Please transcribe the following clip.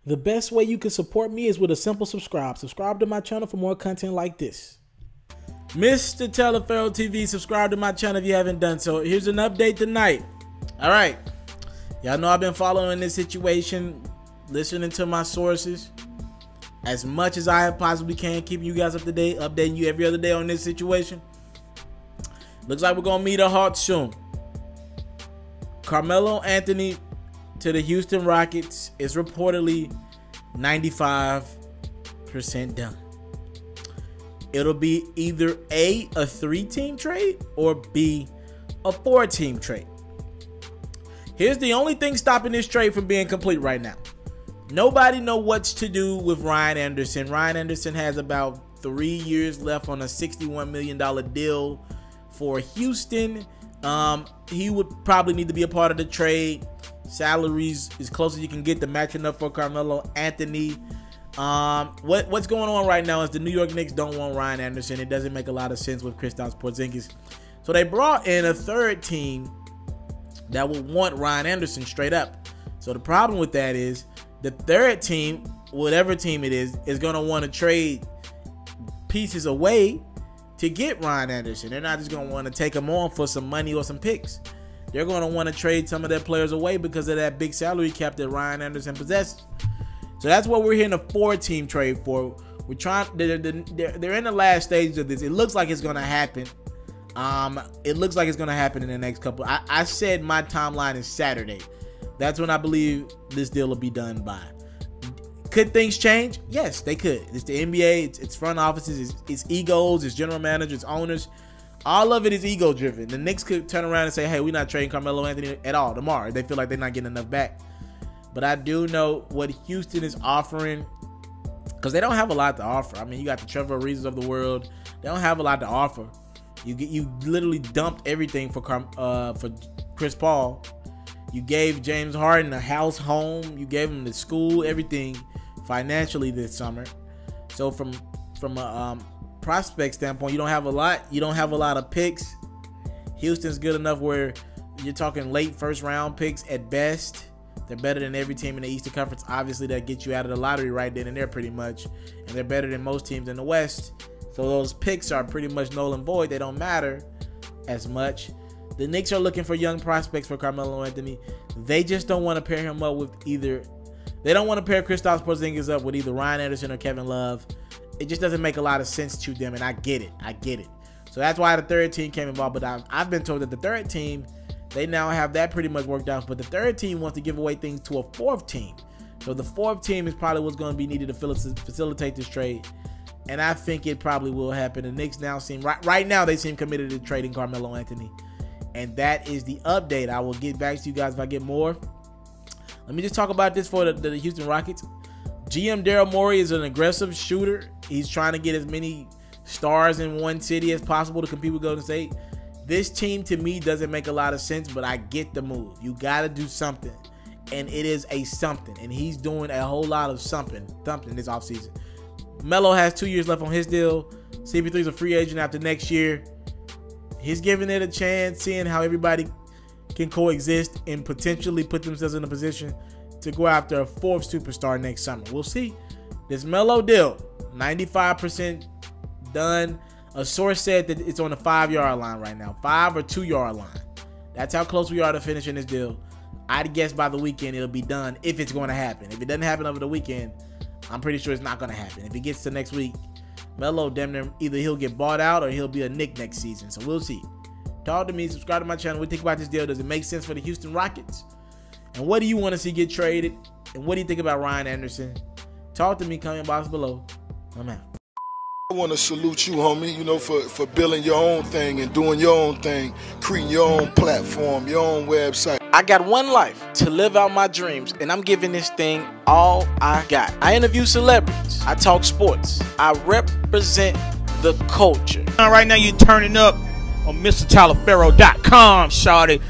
The best way you can support me is with a simple subscribe. Subscribe to my channel for more content like this. Mr. Taliaferro TV, subscribe to my channel if you haven't done so. Here's an update tonight. All right. Y'all know I've been following this situation, listening to my sources as much as I possibly can, keeping you guys up to date, updating you every other day on this situation. Looks like we're going to meet a halt soon. Carmelo Anthony to the Houston Rockets is reportedly 95% done. It'll be either A, a 3-team trade, or B, a 4-team trade. Here's the only thing stopping this trade from being complete right now. Nobody knows what to do with Ryan Anderson. Ryan Anderson has about 3 years left on a $61 million deal for Houston. He would probably need to be a part of the trade. Salaries as close as you can get to matching up for Carmelo Anthony. What's going on right now is the New York Knicks don't want Ryan Anderson. It doesn't make a lot of sense with Kristaps Porzingis. So they brought in a third team that would want Ryan Anderson straight up. So the problem with that is the third team, whatever team it is going to want to trade pieces away to get Ryan Anderson. They're not just going to want to take him on for some money or some picks. They're going to want to trade some of their players away because of that big salary cap that Ryan Anderson possesses. So that's what we're hearing a 4-team trade for. We're trying. They're in the last stages of this. It looks like it's going to happen. It looks like it's going to happen in the next couple. I said my timeline is Saturday. That's when I believe this deal will be done by. Could things change? Yes, they could. It's the NBA. It's front offices. It's egos. It's general managers. Owners. All of it is ego driven. The Knicks could turn around and say, hey, we're not trading Carmelo Anthony at all tomorrow. They feel like they're not getting enough back. But I do know what Houston is offering, because they don't have a lot to offer. I mean, you got the Trevor Ariza's of the world. They don't have a lot to offer. You literally dumped everything for Chris Paul. You gave James Harden a house, home. You gave him the school, everything financially this summer. So from a prospect standpoint, you don't have a lot. You don't have a lot of picks. Houston's good enough where you're talking late first round picks at best. They're better than every team in the Eastern Conference. Obviously, that gets you out of the lottery right then and there pretty much. And they're better than most teams in the West. So those picks are pretty much null and void. They don't matter as much. The Knicks are looking for young prospects for Carmelo Anthony. They just don't want to pair him up with either. They don't want to pair Kristaps Porzingis up with either Ryan Anderson or Kevin Love. It just doesn't make a lot of sense to them, and I get it. I get it. So that's why the third team came involved. But I've been told that the third team, they now have that pretty much worked out. But the third team wants to give away things to a fourth team. So the fourth team is probably what's going to be needed to facilitate this trade. And I think it probably will happen. The Knicks now seem, right now, they seem committed to trading Carmelo Anthony. And that is the update. I will get back to you guys if I get more. Let me just talk about this for the Houston Rockets. GM Daryl Morey is an aggressive shooter. He's trying to get as many stars in one city as possible to compete with Golden State. This team, to me, doesn't make a lot of sense, but I get the move. You got to do something, and it is a something, and he's doing a whole lot of something this offseason. Melo has 2 years left on his deal. CP3 is a free agent after next year. He's giving it a chance, seeing how everybody can coexist and potentially put themselves in a position to go after a fourth superstar next summer. We'll see. This Melo deal, 95% done. A source said that it's on the 5-yard line right now, 5 or 2-yard line. That's how close we are to finishing this deal. I'd guess by the weekend it'll be done, if it's going to happen. If it doesn't happen over the weekend, I'm pretty sure it's not going to happen. If it gets to next week, Melo, damn near, either he'll get bought out or he'll be a Knick next season. So we'll see. Talk to me. Subscribe to my channel. What do you think about this deal? Does it make sense for the Houston Rockets? And what do you want to see get traded? And what do you think about Ryan Anderson? Talk to me. Comment box below. I'm out. I want to salute you, homie, you know, for building your own thing and doing your own thing, creating your own platform, your own website. I got one life to live out my dreams, and I'm giving this thing all I got. I interview celebrities. I talk sports. I represent the culture. Right now, you're turning up on MrTaliaferro.com, shawty.